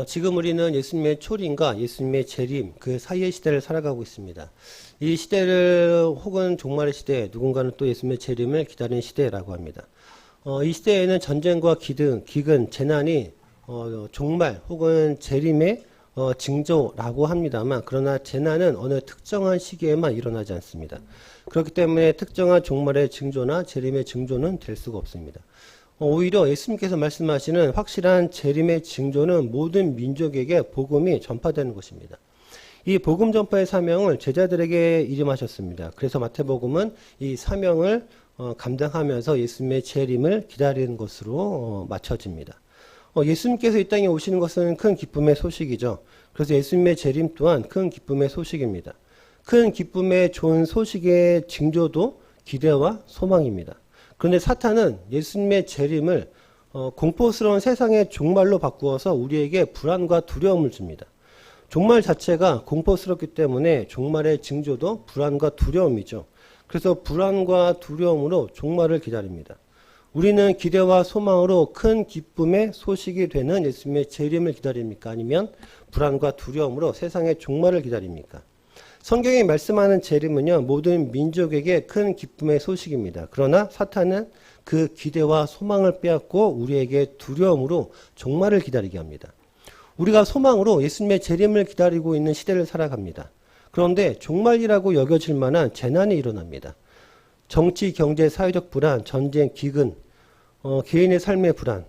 지금 우리는 예수님의 초림과 예수님의 재림 그 사이의 시대를 살아가고 있습니다. 이 시대를 혹은 종말의 시대, 누군가는 또 예수님의 재림을 기다리는 시대라고 합니다. 이 시대에는 전쟁과 기근, 재난이 종말 혹은 재림의 징조라고 합니다만, 그러나 재난은 어느 특정한 시기에만 일어나지 않습니다. 그렇기 때문에 특정한 종말의 징조나 재림의 징조는 될 수가 없습니다. 오히려 예수님께서 말씀하시는 확실한 재림의 징조는 모든 민족에게 복음이 전파되는 것입니다. 이 복음 전파의 사명을 제자들에게 이름하셨습니다. 그래서 마태복음은 이 사명을 감당하면서 예수님의 재림을 기다리는 것으로 맞춰집니다. 예수님께서 이 땅에 오시는 것은 큰 기쁨의 소식이죠. 그래서 예수님의 재림 또한 큰 기쁨의 소식입니다. 큰 기쁨의 좋은 소식의 징조도 기대와 소망입니다. 그런데 사탄은 예수님의 재림을 공포스러운 세상의 종말로 바꾸어서 우리에게 불안과 두려움을 줍니다. 종말 자체가 공포스럽기 때문에 종말의 징조도 불안과 두려움이죠. 그래서 불안과 두려움으로 종말을 기다립니다. 우리는 기대와 소망으로 큰 기쁨의 소식이 되는 예수님의 재림을 기다립니까? 아니면 불안과 두려움으로 세상의 종말을 기다립니까? 성경이 말씀하는 재림은요, 모든 민족에게 큰 기쁨의 소식입니다. 그러나 사탄은 그 기대와 소망을 빼앗고 우리에게 두려움으로 종말을 기다리게 합니다. 우리가 소망으로 예수님의 재림을 기다리고 있는 시대를 살아갑니다. 그런데 종말이라고 여겨질 만한 재난이 일어납니다. 정치, 경제, 사회적 불안, 전쟁, 기근, 개인의 삶의 불안,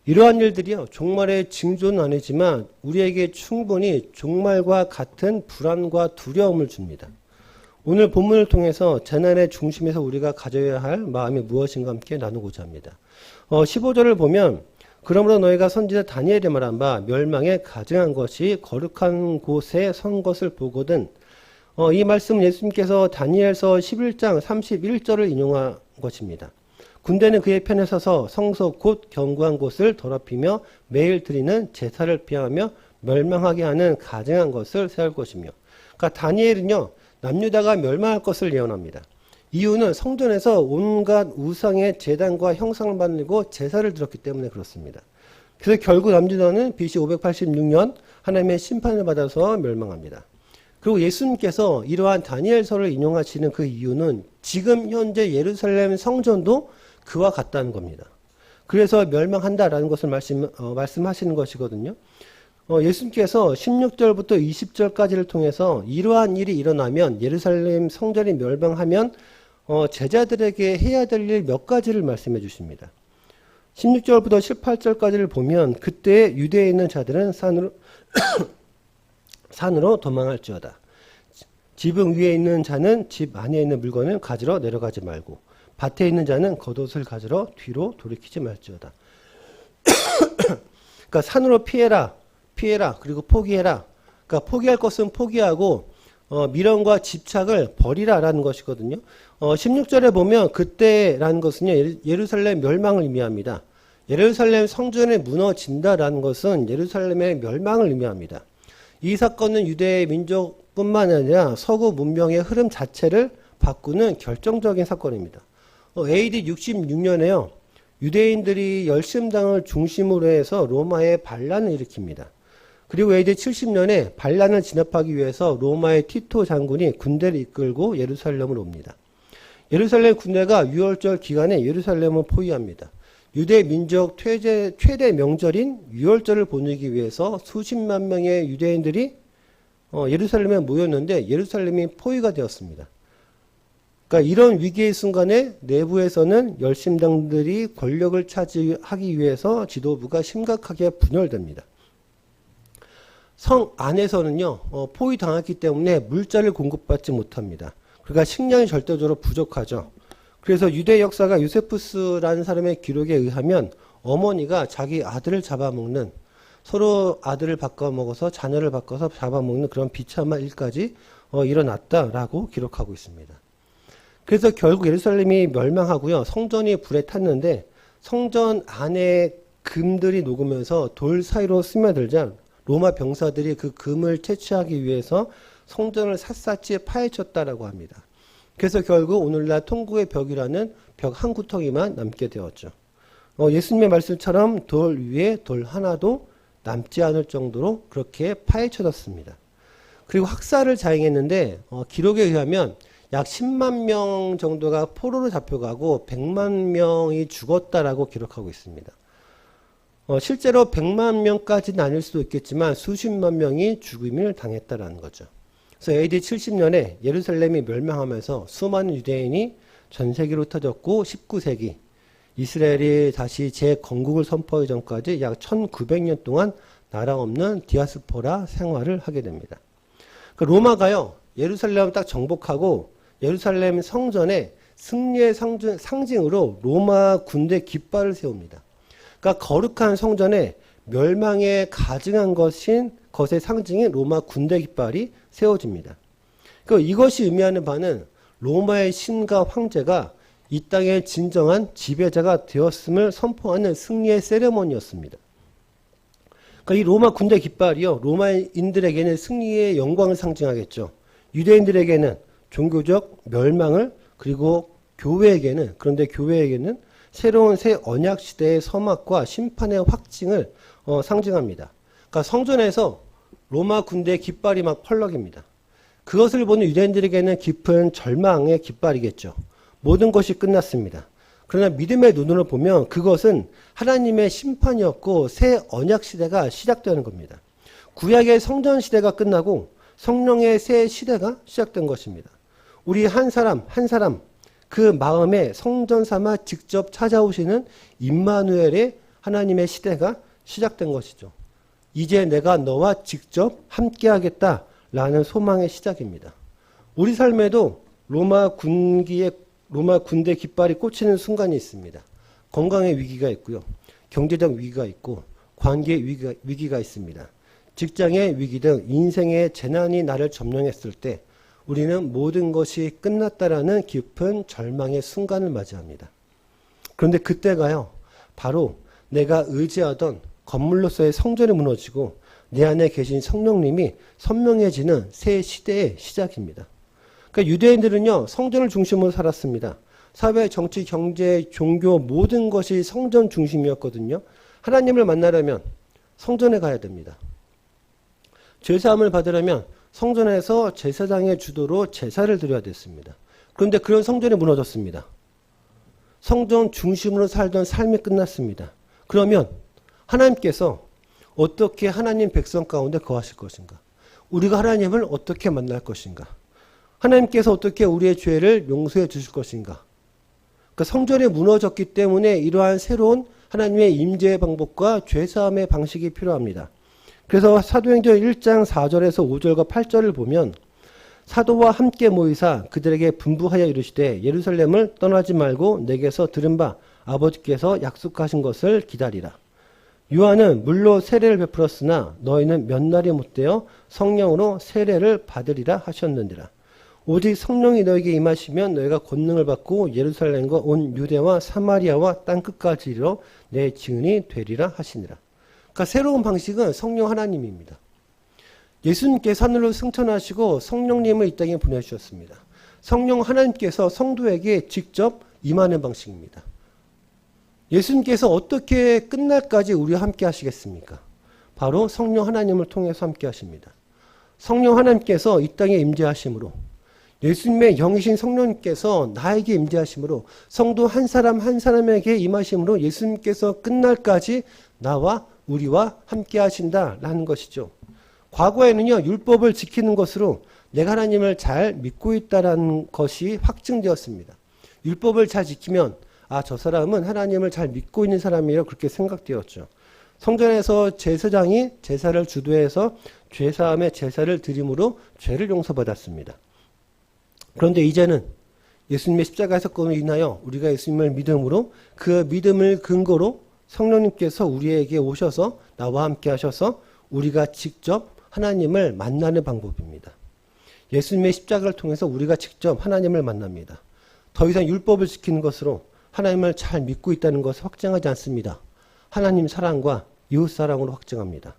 이러한 일들이요, 종말의 징조는 아니지만 우리에게 충분히 종말과 같은 불안과 두려움을 줍니다. 오늘 본문을 통해서 재난의 중심에서 우리가 가져야 할 마음이 무엇인가 함께 나누고자 합니다. 15절을 보면, 그러므로 너희가 선지자 다니엘이 말한 바 멸망에 가증한 것이 거룩한 곳에 선 것을 보거든. 이 말씀은 예수님께서 다니엘서 11장 31절을 인용한 것입니다. 군대는 그의 편에 서서 성소 곧 견고한 곳을 더럽히며 매일 드리는 제사를 피하며 멸망하게 하는 가증한 것을 세울 것이며, 그러니까 다니엘은요, 남유다가 멸망할 것을 예언합니다. 이유는 성전에서 온갖 우상의 제단과 형상을 만들고 제사를 드렸기 때문에 그렇습니다. 그래서 결국 남유다는 BC 586년 하나님의 심판을 받아서 멸망합니다. 그리고 예수님께서 이러한 다니엘서를 인용하시는 그 이유는 지금 현재 예루살렘 성전도 그와 같다는 겁니다. 그래서 멸망한다라는 것을 말씀하시는 것이거든요. 예수님께서 16절부터 20절까지를 통해서 이러한 일이 일어나면, 예루살렘 성전이 멸망하면 제자들에게 해야 될 일 몇 가지를 말씀해 주십니다. 16절부터 18절까지를 보면, 그때 유대에 있는 자들은 산으로 도망할지어다. 지붕 위에 있는 자는 집 안에 있는 물건을 가지러 내려가지 말고, 밭에 있는 자는 겉옷을 가지러 뒤로 돌이키지 말지어다. 그러니까 산으로 피해라, 그리고 포기해라. 그러니까 포기할 것은 포기하고 미련과 집착을 버리라라는 것이거든요. 16절에 보면 그때라는 것은요, 예루살렘 멸망을 의미합니다. 예루살렘 성전이 무너진다라는 것은 예루살렘의 멸망을 의미합니다. 이 사건은 유대 민족뿐만 아니라 서구 문명의 흐름 자체를 바꾸는 결정적인 사건입니다. AD 66년에요. 유대인들이 열심당을 중심으로 해서 로마에 반란을 일으킵니다. 그리고 AD 70년에 반란을 진압하기 위해서 로마의 티토 장군이 군대를 이끌고 예루살렘으로 옵니다. 예루살렘 군대가 6월절 기간에 예루살렘을 포위합니다. 유대 민족 최대 명절인 6월절을 보내기 위해서 수십만 명의 유대인들이 예루살렘에 모였는데 예루살렘이 포위가 되었습니다. 그러니까 이런 위기의 순간에 내부에서는 열심당들이 권력을 차지하기 위해서 지도부가 심각하게 분열됩니다. 성 안에서는요, 포위당했기 때문에 물자를 공급받지 못합니다. 그러니까 식량이 절대적으로 부족하죠. 그래서 유대 역사가 요세푸스라는 사람의 기록에 의하면 어머니가 자기 아들을 잡아먹는, 서로 아들을 바꿔먹어서 자녀를 바꿔서 잡아먹는 그런 비참한 일까지 일어났다라고 기록하고 있습니다. 그래서 결국 예루살렘이 멸망하고요, 성전이 불에 탔는데 성전 안에 금들이 녹으면서 돌 사이로 스며들자 로마 병사들이 그 금을 채취하기 위해서 성전을 샅샅이 파헤쳤다라고 합니다. 그래서 결국 오늘날 통곡의 벽이라는 벽 한 구덩이만 남게 되었죠. 예수님의 말씀처럼 돌 위에 돌 하나도 남지 않을 정도로 그렇게 파헤쳐졌습니다. 그리고 학살을 자행했는데 기록에 의하면 약 10만 명 정도가 포로로 잡혀가고 100만 명이 죽었다라고 기록하고 있습니다. 실제로 100만 명까지는 아닐 수도 있겠지만 수십만 명이 죽임을 당했다라는 거죠. 그래서 AD 70년에 예루살렘이 멸망하면서 수많은 유대인이 전 세계로 흩어졌고 19세기 이스라엘이 다시 재건국을 선포하기 전까지 약 1900년 동안 나라 없는 디아스포라 생활을 하게 됩니다. 로마가요, 예루살렘을 딱 정복하고 예루살렘 성전에 승리의 상징으로 로마 군대 깃발을 세웁니다. 그러니까 거룩한 성전에 멸망에 가증한 것의 상징인 로마 군대 깃발이 세워집니다. 이것이 의미하는 바는 로마의 신과 황제가 이 땅의 진정한 지배자가 되었음을 선포하는 승리의 세레머니였습니다. 그러니까 이 로마 군대 깃발이요, 로마인들에게는 승리의 영광을 상징하겠죠. 유대인들에게는 종교적 멸망을, 그리고 그런데 교회에게는 새로운 새 언약 시대의 서막과 심판의 확증을 상징합니다. 그러니까 성전에서 로마 군대의 깃발이 막 펄럭입니다. 그것을 보는 유대인들에게는 깊은 절망의 깃발이겠죠. 모든 것이 끝났습니다. 그러나 믿음의 눈으로 보면 그것은 하나님의 심판이었고 새 언약 시대가 시작되는 겁니다. 구약의 성전 시대가 끝나고 성령의 새 시대가 시작된 것입니다. 우리 한 사람 그 마음에 성전 삼아 직접 찾아오시는 임마누엘의 하나님의 시대가 시작된 것이죠. 이제 내가 너와 직접 함께하겠다라는 소망의 시작입니다. 우리 삶에도 로마 군대 깃발이 꽂히는 순간이 있습니다. 건강의 위기가 있고요. 경제적 위기가 있고 관계의 위기가 있습니다. 직장의 위기 등 인생의 재난이 나를 점령했을 때 우리는 모든 것이 끝났다라는 깊은 절망의 순간을 맞이합니다. 그런데 그때가요, 바로 내가 의지하던 건물로서의 성전이 무너지고 내 안에 계신 성령님이 선명해지는 새 시대의 시작입니다. 그러니까 유대인들은요, 성전을 중심으로 살았습니다. 사회, 정치, 경제, 종교 모든 것이 성전 중심이었거든요. 하나님을 만나려면 성전에 가야 됩니다. 죄사함을 받으려면 성전에서 제사장의 주도로 제사를 드려야 됐습니다. 그런데 그런 성전이 무너졌습니다. 성전 중심으로 살던 삶이 끝났습니다. 그러면 하나님께서 어떻게 하나님 백성 가운데 거하실 것인가? 우리가 하나님을 어떻게 만날 것인가? 하나님께서 어떻게 우리의 죄를 용서해 주실 것인가? 그러니까 성전이 무너졌기 때문에 이러한 새로운 하나님의 임재의 방법과 죄사함의 방식이 필요합니다. 그래서 사도행전 1장 4절에서 5절과 8절을 보면 사도와 함께 모이사 그들에게 분부하여 이르시되 예루살렘을 떠나지 말고 내게서 들은 바 아버지께서 약속하신 것을 기다리라. 요한은 물로 세례를 베풀었으나 너희는 몇 날이 못되어 성령으로 세례를 받으리라 하셨느니라. 오직 성령이 너에게 임하시면 너희가 권능을 받고 예루살렘과 온 유대와 사마리아와 땅끝까지 이르러 내 증인이 되리라 하시니라. 그러니까 새로운 방식은 성령 하나님입니다. 예수님께서 하늘로 승천하시고 성령님을 이 땅에 보내주셨습니다. 성령 하나님께서 성도에게 직접 임하는 방식입니다. 예수님께서 어떻게 끝날까지 우리와 함께 하시겠습니까? 바로 성령 하나님을 통해서 함께 하십니다. 성령 하나님께서 이 땅에 임재하심으로, 예수님의 영이신 성령님께서 나에게 임재하심으로, 성도 한 사람 한 사람에게 임하심으로 예수님께서 끝날까지 나와 우리와 함께 하신다라는 것이죠. 과거에는요, 율법을 지키는 것으로 내가 하나님을 잘 믿고 있다라는 것이 확증되었습니다. 율법을 잘 지키면 저 사람은 하나님을 잘 믿고 있는 사람이라고 그렇게 생각되었죠. 성전에서 제사장이 제사를 주도해서 죄사함의 제사를 드림으로 죄를 용서받았습니다. 그런데 이제는 예수님의 십자가 사건으로 인하여 우리가 예수님을 믿음으로 그 믿음을 근거로 성령님께서 우리에게 오셔서 나와 함께 하셔서 우리가 직접 하나님을 만나는 방법입니다. 예수님의 십자가를 통해서 우리가 직접 하나님을 만납니다. 더 이상 율법을 지키는 것으로 하나님을 잘 믿고 있다는 것을 확증하지 않습니다. 하나님 사랑과 이웃 사랑으로 확증합니다.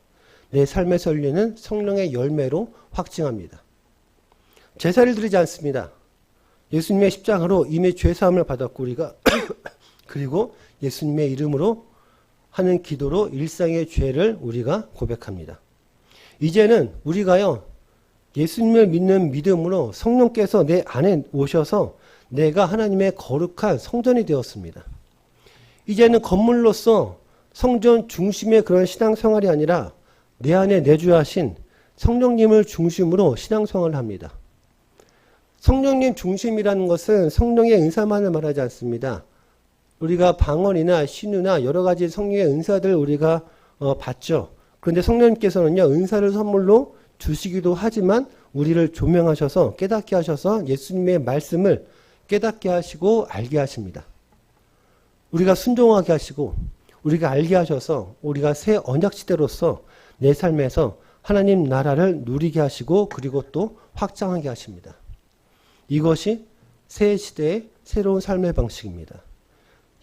내 삶에서 열리는 성령의 열매로 확증합니다. 제사를 드리지 않습니다. 예수님의 십자가로 이미 죄사함을 받았고 우리가 그리고 예수님의 이름으로 하는 기도로 일상의 죄를 우리가 고백합니다. 이제는 우리가요, 예수님을 믿는 믿음으로 성령께서 내 안에 오셔서 내가 하나님의 거룩한 성전이 되었습니다. 이제는 건물로서 성전 중심의 그런 신앙생활이 아니라 내 안에 내주하신 성령님을 중심으로 신앙생활을 합니다. 성령님 중심이라는 것은 성령의 은사만을 말하지 않습니다. 우리가 방언이나 신유나 여러 가지 성령의 은사들 우리가 받죠. 그런데 성령님께서는요, 은사를 선물로 주시기도 하지만 우리를 조명하셔서 깨닫게 하셔서 예수님의 말씀을 깨닫게 하시고 알게 하십니다. 우리가 순종하게 하시고 우리가 알게 하셔서 우리가 새 언약시대로서 내 삶에서 하나님 나라를 누리게 하시고 그리고 또 확장하게 하십니다. 이것이 새 시대의 새로운 삶의 방식입니다.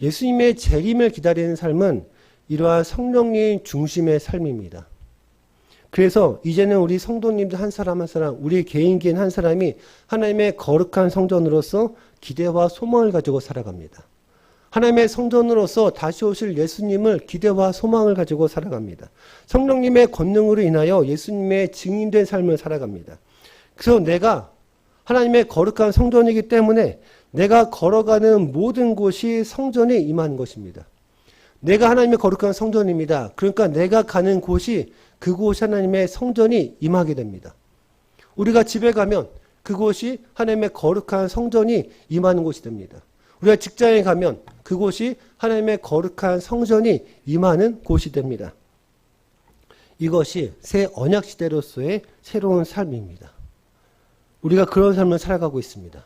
예수님의 재림을 기다리는 삶은 이러한 성령님 중심의 삶입니다. 그래서 이제는 우리 성도님들 한 사람 한 사람, 우리 개인 한 사람이 하나님의 거룩한 성전으로서 기대와 소망을 가지고 살아갑니다. 하나님의 성전으로서 다시 오실 예수님을 기대와 소망을 가지고 살아갑니다. 성령님의 권능으로 인하여 예수님의 증인된 삶을 살아갑니다. 그래서 내가 하나님의 거룩한 성전이기 때문에 내가 걸어가는 모든 곳이 성전에 임한 것입니다. 내가 하나님의 거룩한 성전입니다. 그러니까 내가 가는 곳이 그곳이 하나님의 성전이 임하게 됩니다. 우리가 집에 가면 그곳이 하나님의 거룩한 성전이 임하는 곳이 됩니다. 우리가 직장에 가면 그곳이 하나님의 거룩한 성전이 임하는 곳이 됩니다. 이것이 새 언약시대로서의 새로운 삶입니다. 우리가 그런 삶을 살아가고 있습니다.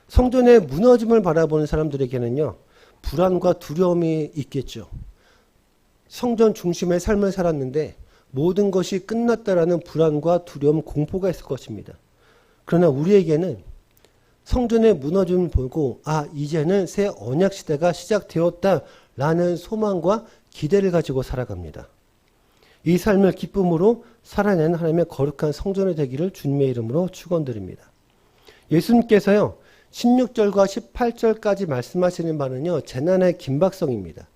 성전의 무너짐을 바라보는 사람들에게는요, 불안과 두려움이 있겠죠. 성전 중심의 삶을 살았는데 모든 것이 끝났다라는 불안과 두려움, 공포가 있을 것입니다. 그러나 우리에게는 성전의 무너짐을 보고 이제는 새 언약시대가 시작되었다라는 소망과 기대를 가지고 살아갑니다. 이 삶을 기쁨으로 살아내는 하나님의 거룩한 성전이 되기를 주님의 이름으로 축원드립니다. 예수님께서요, 16절과 18절까지 말씀하시는 바는요, 재난의 긴박성입니다.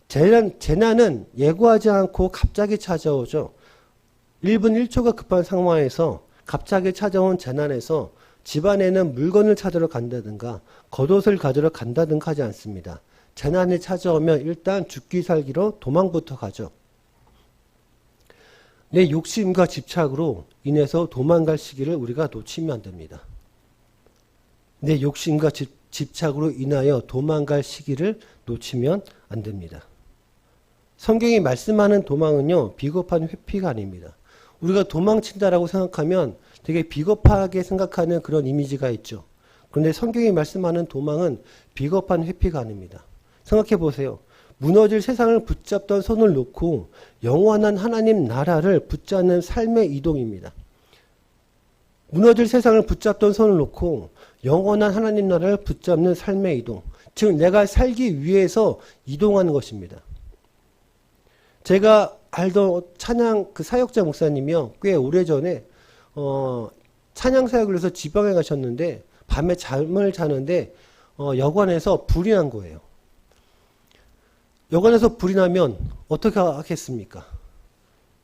재난은 예고하지 않고 갑자기 찾아오죠. 1분 1초가 급한 상황에서 갑자기 찾아온 재난에서 집안에는 물건을 찾으러 간다든가 겉옷을 가지러 간다든가 하지 않습니다. 재난이 찾아오면 일단 죽기 살기로 도망부터 가죠. 내 욕심과 집착으로 인해서 도망갈 시기를 우리가 놓치면 안 됩니다. 내 욕심과 집착으로 인하여 도망갈 시기를 놓치면 안 됩니다. 성경이 말씀하는 도망은요, 비겁한 회피가 아닙니다. 우리가 도망친다라고 생각하면 되게 비겁하게 생각하는 그런 이미지가 있죠. 그런데 성경이 말씀하는 도망은 비겁한 회피가 아닙니다. 생각해 보세요. 무너질 세상을 붙잡던 손을 놓고 영원한 하나님 나라를 붙잡는 삶의 이동입니다. 무너질 세상을 붙잡던 손을 놓고 영원한 하나님 나라를 붙잡는 삶의 이동. 즉 내가 살기 위해서 이동하는 것입니다. 제가 알던 찬양 사역자 목사님이요, 꽤 오래전에 찬양 사역을 해서 지방에 가셨는데 밤에 잠을 자는데 여관에서 불이 난 거예요. 여관에서 불이 나면 어떻게 하겠습니까?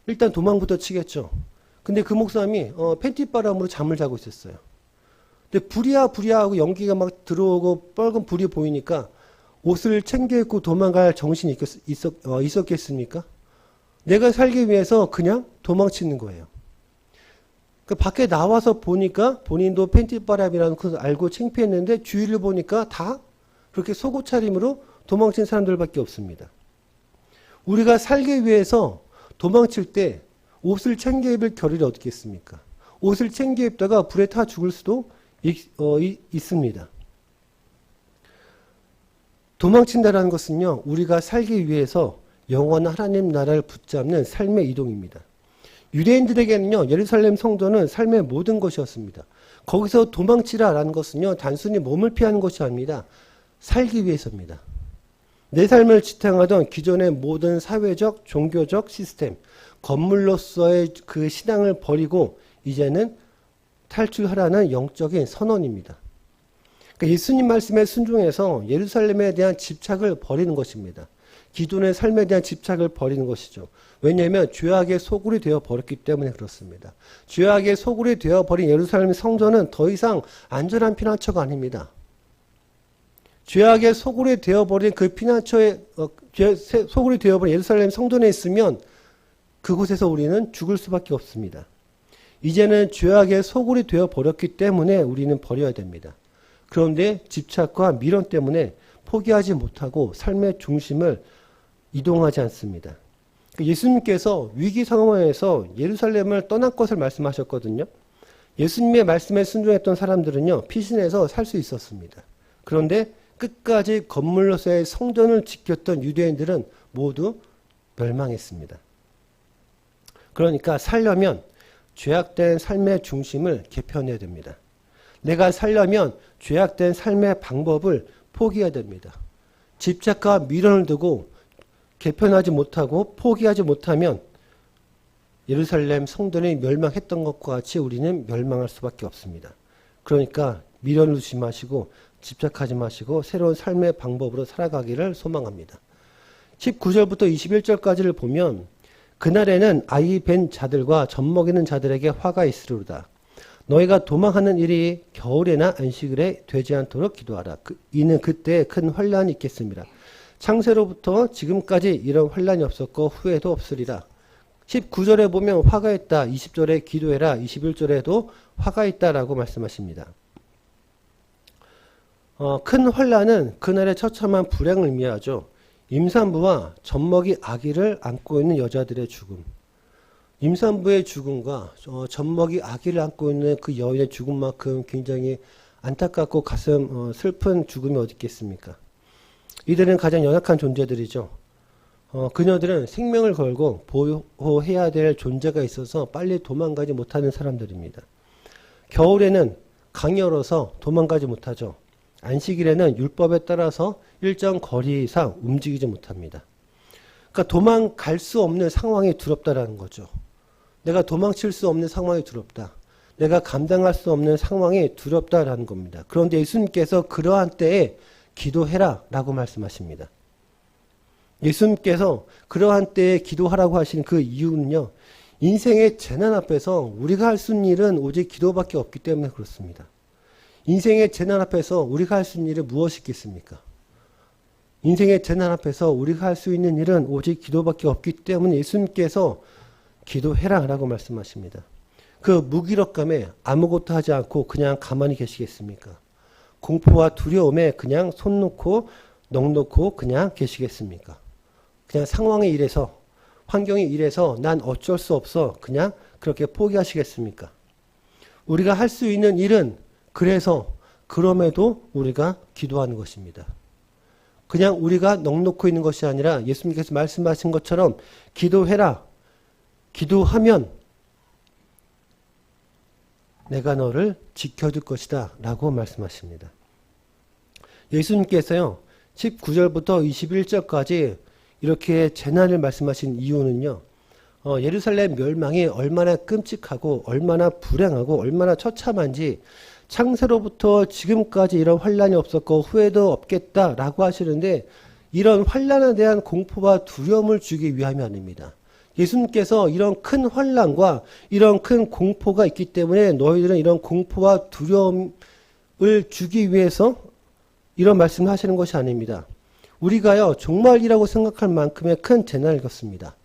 일단 도망부터 치겠죠. 근데 그 목사님이 팬티바람으로 잠을 자고 있었어요. 근데 불이야 하고 연기가 막 들어오고 빨간 불이 보이니까 옷을 챙겨 입고 도망갈 정신이 있었겠습니까? 내가 살기 위해서 그냥 도망치는 거예요. 그 밖에 나와서 보니까 본인도 팬티바람이라는 것을 알고 창피했는데 주위를 보니까 다 그렇게 속옷 차림으로 도망친 사람들밖에 없습니다. 우리가 살기 위해서 도망칠 때 옷을 챙겨 입을 겨를이 어떻게 있습니까? 옷을 챙겨 입다가 불에 타 죽을 수도 있습니다. 도망친다라는 것은요, 우리가 살기 위해서 영원한 하나님 나라를 붙잡는 삶의 이동입니다. 유대인들에게는요, 예루살렘 성전은 삶의 모든 것이었습니다. 거기서 도망치라라는 것은요, 단순히 몸을 피하는 것이 아닙니다. 살기 위해서입니다. 내 삶을 지탱하던 기존의 모든 사회적, 종교적 시스템, 건물로서의 그 신앙을 버리고 이제는 탈출하라는 영적인 선언입니다. 그러니까 예수님 말씀에 순종해서 예루살렘에 대한 집착을 버리는 것입니다. 기존의 삶에 대한 집착을 버리는 것이죠. 왜냐하면 죄악의 소굴이 되어 버렸기 때문에 그렇습니다. 죄악의 소굴이 되어 버린 예루살렘 성전은 더 이상 안전한 피난처가 아닙니다. 죄악의 소굴이 되어 버린 그 피난처에 소굴이 되어 버린 예루살렘 성전에 있으면 그곳에서 우리는 죽을 수밖에 없습니다. 이제는 죄악의 소굴이 되어 버렸기 때문에 우리는 버려야 됩니다. 그런데 집착과 미련 때문에 포기하지 못하고 삶의 중심을 이동하지 않습니다. 예수님께서 위기 상황에서 예루살렘을 떠날 것을 말씀하셨거든요. 예수님의 말씀에 순종했던 사람들은요, 피신해서 살 수 있었습니다. 그런데 끝까지 건물로서의 성전을 지켰던 유대인들은 모두 멸망했습니다. 그러니까 살려면 죄악된 삶의 중심을 개편해야 됩니다. 내가 살려면 죄악된 삶의 방법을 포기해야 됩니다. 집착과 미련을 두고 개편하지 못하고 포기하지 못하면 예루살렘 성전이 멸망했던 것과 같이 우리는 멸망할 수밖에 없습니다. 그러니까 미련을 두지 마시고 집착하지 마시고 새로운 삶의 방법으로 살아가기를 소망합니다. 19절부터 21절까지를 보면 그날에는 아이 벤 자들과 젖먹이는 자들에게 화가 있으리로다. 너희가 도망하는 일이 겨울에나 안식일에 되지 않도록 기도하라. 이는 그때 큰 환란이 있겠습니다. 창세로부터 지금까지 이런 환란이 없었고 후에도 없으리라. 19절에 보면 화가 있다. 20절에 기도해라. 21절에도 화가 있다라고 말씀하십니다. 큰 환란은 그날의 처참한 불행을 의미하죠. 임산부와 젖먹이 아기를 안고 있는 여자들의 죽음. 임산부의 죽음과 젖먹이 아기를 안고 있는 그 여인의 죽음만큼 굉장히 안타깝고 가슴 슬픈 죽음이 어디 있겠습니까? 이들은 가장 연약한 존재들이죠. 그녀들은 생명을 걸고 보호해야 될 존재가 있어서 빨리 도망가지 못하는 사람들입니다. 겨울에는 강열어서 도망가지 못하죠. 안식일에는 율법에 따라서 일정 거리 이상 움직이지 못합니다. 그러니까 도망갈 수 없는 상황이 두렵다라는 거죠. 내가 도망칠 수 없는 상황이 두렵다. 내가 감당할 수 없는 상황이 두렵다라는 겁니다. 그런데 예수님께서 그러한 때에 기도해라 라고 말씀하십니다. 예수님께서 그러한 때에 기도하라고 하신 그 이유는요. 인생의 재난 앞에서 우리가 할 수 있는 일은 오직 기도밖에 없기 때문에 그렇습니다. 인생의 재난 앞에서 우리가 할 수 있는 일은 무엇이 있겠습니까? 인생의 재난 앞에서 우리가 할 수 있는 일은 오직 기도밖에 없기 때문에 예수님께서 기도해라 라고 말씀하십니다. 그 무기력감에 아무것도 하지 않고 그냥 가만히 계시겠습니까? 공포와 두려움에 그냥 손 놓고 넋 놓고 그냥 계시겠습니까? 그냥 상황에 이래서 환경이 이래서 난 어쩔 수 없어 그냥 그렇게 포기하시겠습니까? 우리가 할 수 있는 일은 그래서 그럼에도 우리가 기도하는 것입니다. 그냥 우리가 넋놓고 있는 것이 아니라 예수님께서 말씀하신 것처럼 기도해라. 기도하면 내가 너를 지켜줄 것이다 라고 말씀하십니다. 예수님께서요 19절부터 21절까지 이렇게 재난을 말씀하신 이유는요. 예루살렘 멸망이 얼마나 끔찍하고 얼마나 불행하고 얼마나 처참한지 창세로부터 지금까지 이런 환란이 없었고 후에도 없겠다라고 하시는데 이런 환란에 대한 공포와 두려움을 주기 위함이 아닙니다. 예수님께서 이런 큰 환란과 이런 큰 공포가 있기 때문에 너희들은 이런 공포와 두려움을 주기 위해서 이런 말씀을 하시는 것이 아닙니다. 우리가요 종말이라고 생각할 만큼의 큰 재난을 겪습니다.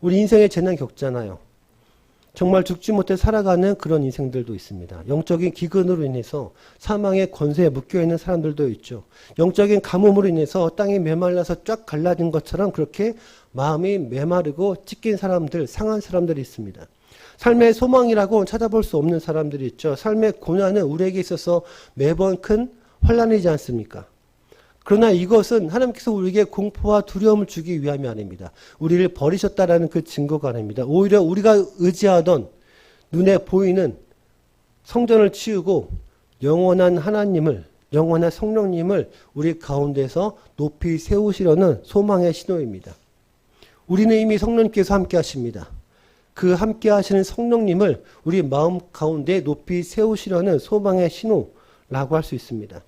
우리 인생에 재난 겪잖아요. 정말 죽지 못해 살아가는 그런 인생들도 있습니다. 영적인 기근으로 인해서 사망의 권세에 묶여있는 사람들도 있죠. 영적인 가뭄으로 인해서 땅이 메말라서 쫙 갈라진 것처럼 그렇게 마음이 메마르고 찢긴 사람들, 상한 사람들이 있습니다. 삶의 소망이라고 찾아볼 수 없는 사람들이 있죠. 삶의 고난은 우리에게 있어서 매번 큰 환란이지 않습니까? 그러나 이것은 하나님께서 우리에게 공포와 두려움을 주기 위함이 아닙니다. 우리를 버리셨다라는 그 증거가 아닙니다. 오히려 우리가 의지하던 눈에 보이는 성전을 치우고 영원한 하나님을, 영원한 성령님을 우리 가운데서 높이 세우시려는 소망의 신호입니다. 우리는 이미 성령님께서 함께 하십니다. 그 함께 하시는 성령님을 우리 마음 가운데 높이 세우시려는 소망의 신호라고 할 수 있습니다.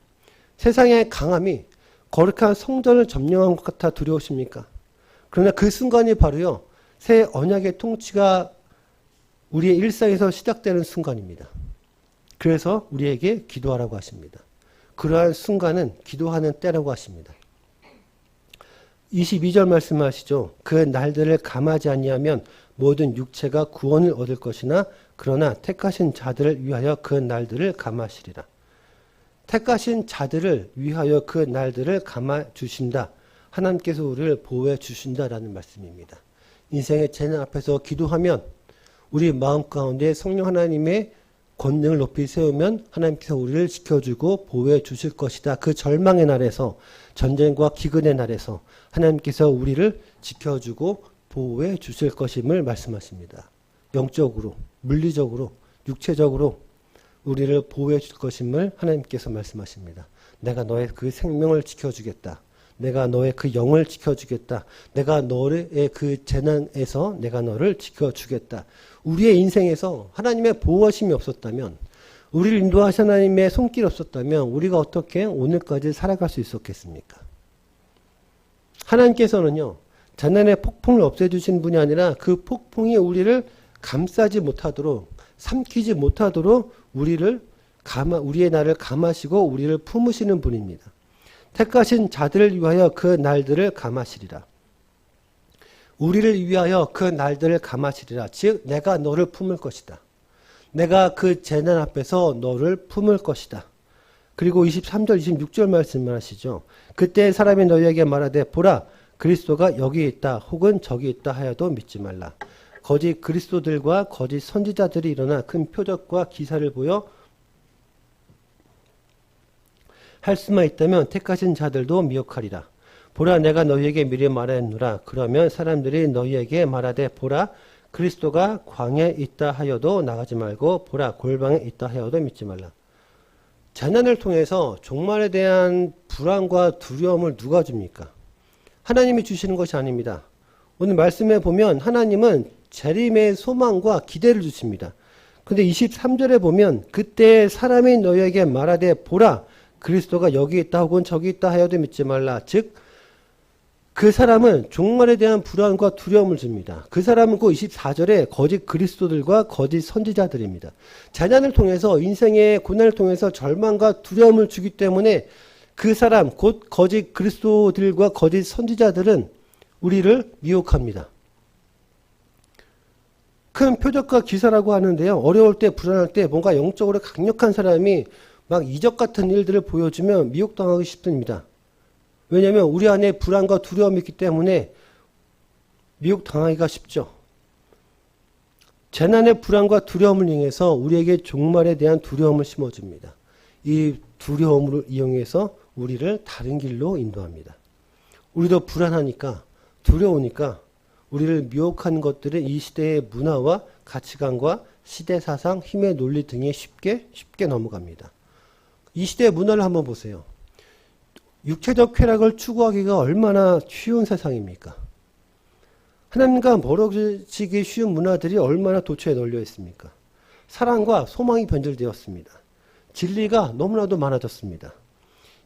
세상의 강함이 거룩한 성전을 점령한 것 같아 두려우십니까? 그러나 그 순간이 바로요, 새 언약의 통치가 우리의 일상에서 시작되는 순간입니다. 그래서 우리에게 기도하라고 하십니다. 그러한 순간은 기도하는 때라고 하십니다. 22절 말씀하시죠. 그 날들을 감하지 아니하면 모든 육체가 구원을 얻을 것이나 그러나 택하신 자들을 위하여 그 날들을 감하시리라. 택하신 자들을 위하여 그 날들을 감아 주신다. 하나님께서 우리를 보호해 주신다라는 말씀입니다. 인생의 재난 앞에서 기도하면 우리 마음 가운데 성령 하나님의 권능을 높이 세우면 하나님께서 우리를 지켜주고 보호해 주실 것이다. 그 절망의 날에서, 전쟁과 기근의 날에서 하나님께서 우리를 지켜주고 보호해 주실 것임을 말씀하십니다. 영적으로, 물리적으로, 육체적으로 우리를 보호해 줄 것임을 하나님께서 말씀하십니다. 내가 너의 그 생명을 지켜주겠다. 내가 너의 그 영을 지켜주겠다. 내가 너의 그 재난에서 내가 너를 지켜주겠다. 우리의 인생에서 하나님의 보호하심이 없었다면, 우리를 인도하신 하나님의 손길이 없었다면 우리가 어떻게 오늘까지 살아갈 수 있었겠습니까? 하나님께서는요, 재난의 폭풍을 없애주신 분이 아니라 그 폭풍이 우리를 감싸지 못하도록, 삼키지 못하도록 우리의 날을 감하시고 우리를 품으시는 분입니다. 택하신 자들을 위하여 그 날들을 감하시리라. 우리를 위하여 그 날들을 감하시리라. 즉 내가 너를 품을 것이다. 내가 그 재난 앞에서 너를 품을 것이다. 그리고 23절 26절 말씀을 하시죠. 그때 사람이 너희에게 말하되 보라 그리스도가 여기 있다 혹은 저기 있다 하여도 믿지 말라. 거짓 그리스도들과 거짓 선지자들이 일어나 큰 표적과 기사를 보여 할 수만 있다면 택하신 자들도 미혹하리라. 보라 내가 너희에게 미리 말하였노라. 그러면 사람들이 너희에게 말하되 보라 그리스도가 광야에 있다 하여도 나가지 말고 보라 골방에 있다 하여도 믿지 말라. 재난을 통해서 종말에 대한 불안과 두려움을 누가 줍니까? 하나님이 주시는 것이 아닙니다. 오늘 말씀에 보면 하나님은 재림의 소망과 기대를 주십니다. 근데 23절에 보면 그때 사람이 너희에게 말하되 보라 그리스도가 여기 있다 혹은 저기 있다 하여도 믿지 말라. 즉 그 사람은 종말에 대한 불안과 두려움을 줍니다. 그 사람은 그 24절에 거짓 그리스도들과 거짓 선지자들입니다. 재난을 통해서 인생의 고난을 통해서 절망과 두려움을 주기 때문에 그 사람 곧 거짓 그리스도들과 거짓 선지자들은 우리를 미혹합니다. 큰 표적과 기사라고 하는데요. 어려울 때 불안할 때 뭔가 영적으로 강력한 사람이 막 이적 같은 일들을 보여주면 미혹당하기 쉽습니다. 왜냐하면 우리 안에 불안과 두려움이 있기 때문에 미혹당하기가 쉽죠. 재난의 불안과 두려움을 이용해서 우리에게 종말에 대한 두려움을 심어줍니다. 이 두려움을 이용해서 우리를 다른 길로 인도합니다. 우리도 불안하니까 두려우니까 우리를 미혹하는 것들은 이 시대의 문화와 가치관과 시대 사상, 힘의 논리 등에 쉽게 넘어갑니다. 이 시대의 문화를 한번 보세요. 육체적 쾌락을 추구하기가 얼마나 쉬운 세상입니까? 하나님과 멀어지기 쉬운 문화들이 얼마나 도처에 널려 있습니까? 사랑과 소망이 변질되었습니다. 진리가 너무나도 많아졌습니다.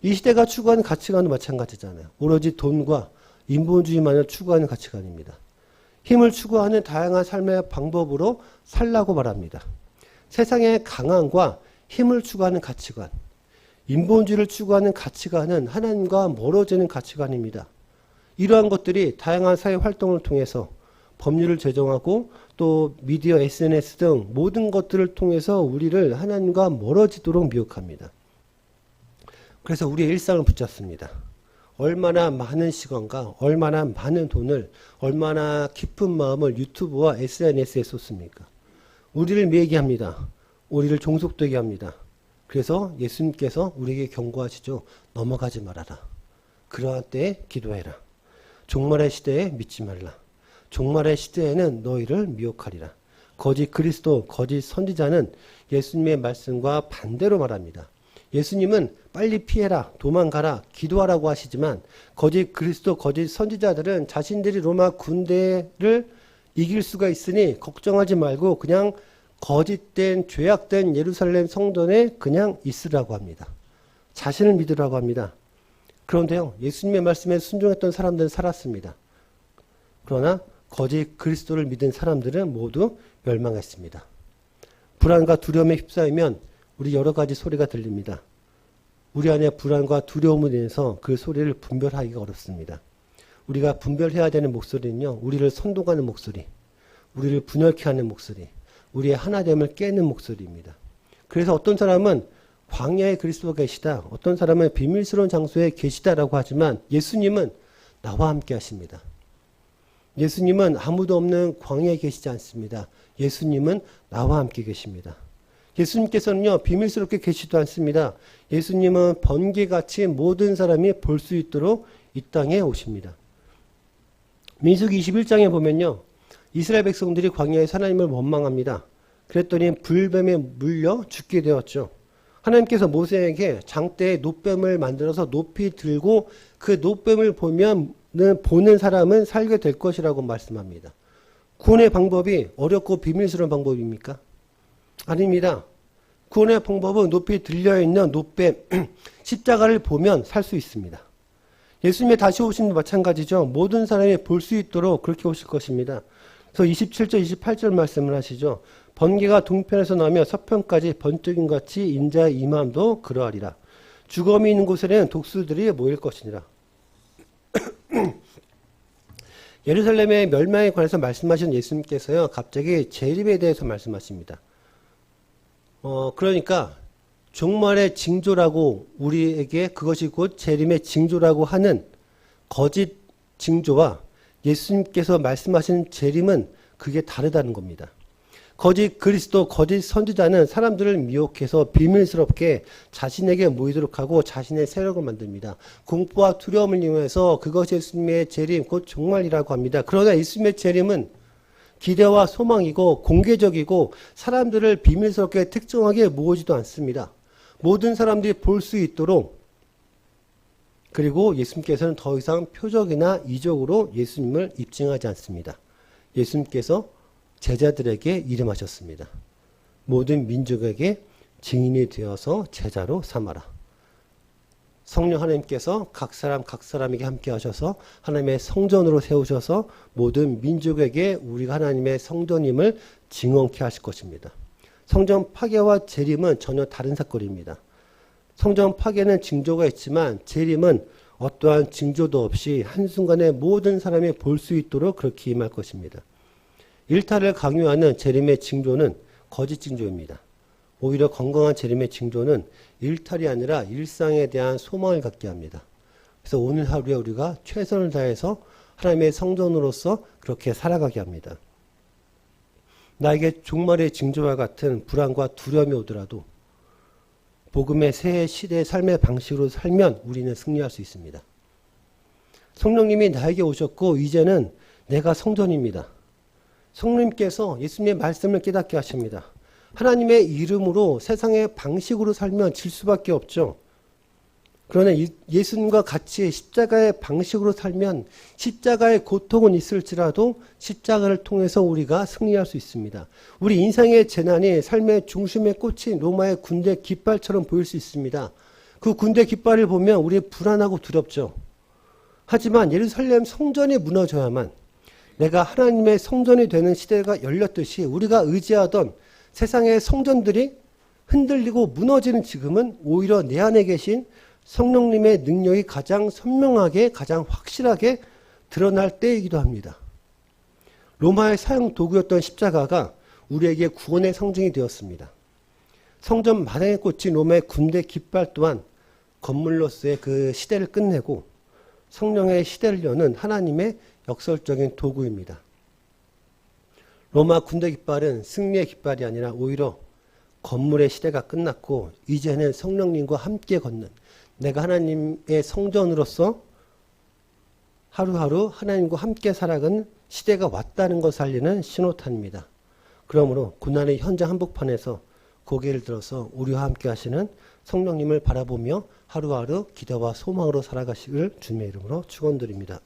이 시대가 추구하는 가치관도 마찬가지잖아요. 오로지 돈과 인본주의만을 추구하는 가치관입니다. 힘을 추구하는 다양한 삶의 방법으로 살라고 말합니다. 세상의 강함과 힘을 추구하는 가치관, 인본주의를 추구하는 가치관은 하나님과 멀어지는 가치관입니다. 이러한 것들이 다양한 사회 활동을 통해서 법률을 제정하고 또 미디어, SNS 등 모든 것들을 통해서 우리를 하나님과 멀어지도록 미혹합니다. 그래서 우리의 일상을 붙잡습니다. 얼마나 많은 시간과 얼마나 많은 돈을 얼마나 깊은 마음을 유튜브와 SNS에 쏟습니까? 우리를 미혹하게 합니다. 우리를 종속되게 합니다. 그래서 예수님께서 우리에게 경고하시죠. 넘어가지 말아라. 그러한 때에 기도해라. 종말의 시대에 믿지 말라. 종말의 시대에는 너희를 미혹하리라. 거짓 그리스도, 거짓 선지자는 예수님의 말씀과 반대로 말합니다. 예수님은 빨리 피해라, 도망가라, 기도하라고 하시지만 거짓 그리스도, 거짓 선지자들은 자신들이 로마 군대를 이길 수가 있으니 걱정하지 말고 그냥 거짓된 죄악된 예루살렘 성전에 그냥 있으라고 합니다. 자신을 믿으라고 합니다. 그런데요, 예수님의 말씀에 순종했던 사람들은 살았습니다. 그러나 거짓 그리스도를 믿은 사람들은 모두 멸망했습니다. 불안과 두려움에 휩싸이면 우리 여러 가지 소리가 들립니다. 우리 안에 불안과 두려움으로 인해서 그 소리를 분별하기가 어렵습니다. 우리가 분별해야 되는 목소리는요, 우리를 선동하는 목소리, 우리를 분열케 하는 목소리, 우리의 하나됨을 깨는 목소리입니다. 그래서 어떤 사람은 광야에 그리스도가 계시다, 어떤 사람은 비밀스러운 장소에 계시다라고 하지만 예수님은 나와 함께 하십니다. 예수님은 아무도 없는 광야에 계시지 않습니다. 예수님은 나와 함께 계십니다. 예수님께서는요, 비밀스럽게 계시지도 않습니다. 예수님은 번개같이 모든 사람이 볼 수 있도록 이 땅에 오십니다. 민수기 21장에 보면요, 이스라엘 백성들이 광야에서 하나님을 원망합니다. 그랬더니 불뱀에 물려 죽게 되었죠. 하나님께서 모세에게 장대에 놋뱀을 만들어서 높이 들고 그 놋뱀을 보는 사람은 살게 될 것이라고 말씀합니다. 구원의 방법이 어렵고 비밀스러운 방법입니까? 아닙니다. 구원의 방법은 높이 들려있는 놋뱀, 십자가를 보면 살 수 있습니다. 예수님의 다시 오심도 마찬가지죠. 모든 사람이 볼 수 있도록 그렇게 오실 것입니다. 그래서 27절, 28절 말씀을 하시죠. 번개가 동편에서 나며 서편까지 번쩍임 같이 인자의 임함도 그러하리라. 죽음이 있는 곳에는 독수들이 모일 것이니라. 예루살렘의 멸망에 관해서 말씀하신 예수님께서요, 갑자기 재림에 대해서 말씀하십니다. 그러니까 종말의 징조라고 우리에게 그것이 곧 재림의 징조라고 하는 거짓 징조와 예수님께서 말씀하신 재림은 그게 다르다는 겁니다. 거짓 그리스도, 거짓 선지자는 사람들을 미혹해서 비밀스럽게 자신에게 모이도록 하고 자신의 세력을 만듭니다. 공포와 두려움을 이용해서 그것이 예수님의 재림, 곧 종말이라고 합니다. 그러나 예수님의 재림은 기대와 소망이고 공개적이고 사람들을 비밀스럽게 특정하게 모으지도 않습니다. 모든 사람들이 볼 수 있도록, 그리고 예수님께서는 더 이상 표적이나 이적으로 예수님을 입증하지 않습니다. 예수님께서 제자들에게 이름하셨습니다. 모든 민족에게 증인이 되어서 제자로 삼아라. 성령 하나님께서 각 사람에게 함께 하셔서 하나님의 성전으로 세우셔서 모든 민족에게 우리가 하나님의 성전임을 증언케 하실 것입니다. 성전 파괴와 재림은 전혀 다른 사건입니다. 성전 파괴는 징조가 있지만 재림은 어떠한 징조도 없이 한순간에 모든 사람이 볼 수 있도록 그렇게 임할 것입니다. 일탈을 강요하는 재림의 징조는 거짓 징조입니다. 오히려 건강한 재림의 징조는 일탈이 아니라 일상에 대한 소망을 갖게 합니다. 그래서 오늘 하루에 우리가 최선을 다해서 하나님의 성전으로서 그렇게 살아가게 합니다. 나에게 종말의 징조와 같은 불안과 두려움이 오더라도 복음의 새 시대의 삶의 방식으로 살면 우리는 승리할 수 있습니다. 성령님이 나에게 오셨고 이제는 내가 성전입니다. 성령님께서 예수님의 말씀을 깨닫게 하십니다. 하나님의 이름으로 세상의 방식으로 살면 질 수밖에 없죠. 그러나 예수님과 같이 십자가의 방식으로 살면 십자가의 고통은 있을지라도 십자가를 통해서 우리가 승리할 수 있습니다. 우리 인생의 재난이 삶의 중심에 꽂힌 로마의 군대 깃발처럼 보일 수 있습니다. 그 군대 깃발을 보면 우리 불안하고 두렵죠. 하지만 예루살렘 성전이 무너져야만 내가 하나님의 성전이 되는 시대가 열렸듯이 우리가 의지하던 세상의 성전들이 흔들리고 무너지는 지금은 오히려 내 안에 계신 성령님의 능력이 가장 선명하게, 가장 확실하게 드러날 때이기도 합니다. 로마의 사형 도구였던 십자가가 우리에게 구원의 상징이 되었습니다. 성전 마당에 꽂힌 로마의 군대 깃발 또한 건물로서의 그 시대를 끝내고 성령의 시대를 여는 하나님의 역설적인 도구입니다. 로마 군대 깃발은 승리의 깃발이 아니라 오히려 건물의 시대가 끝났고 이제는 성령님과 함께 걷는, 내가 하나님의 성전으로서 하루하루 하나님과 함께 살아가는 시대가 왔다는 것을 알리는 신호탄입니다. 그러므로 고난의 현장 한복판에서 고개를 들어서 우리와 함께 하시는 성령님을 바라보며 하루하루 기대와 소망으로 살아가시길 주님의 이름으로 축원드립니다.